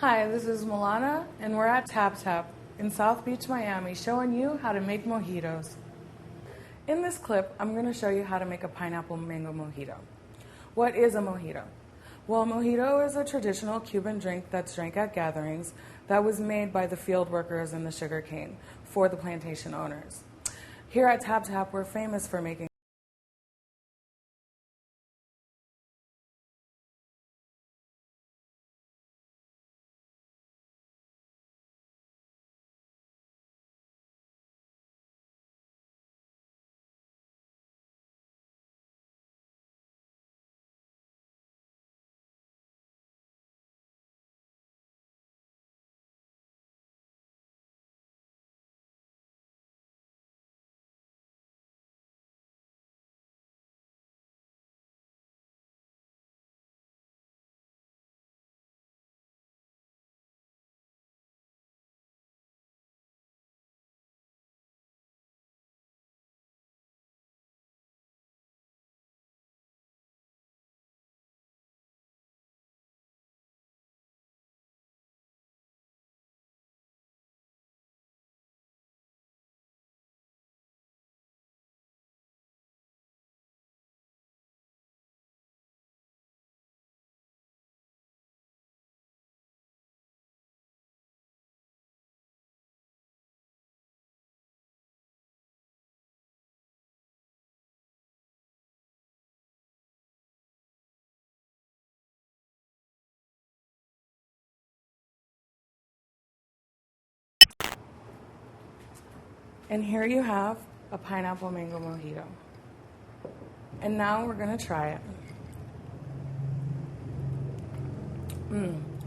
Hi, this is Milana, and we're at Tap Tap in South Beach, Miami, showing you how to make mojitos. In this clip, I'm going to show you how to make a pineapple mango mojito. What is a mojito? Well, a mojito is a traditional Cuban drink that's drank at gatherings that was made by the field workers in the sugarcane for the plantation owners. Here at Tap Tap, we're famous for making And here you have a pineapple mango mojito. And now we're gonna try it.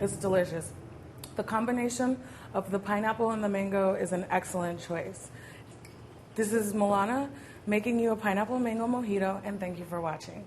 It's delicious. The combination of the pineapple and the mango is an excellent choice. This is Milana making you a pineapple mango mojito, and thank you for watching.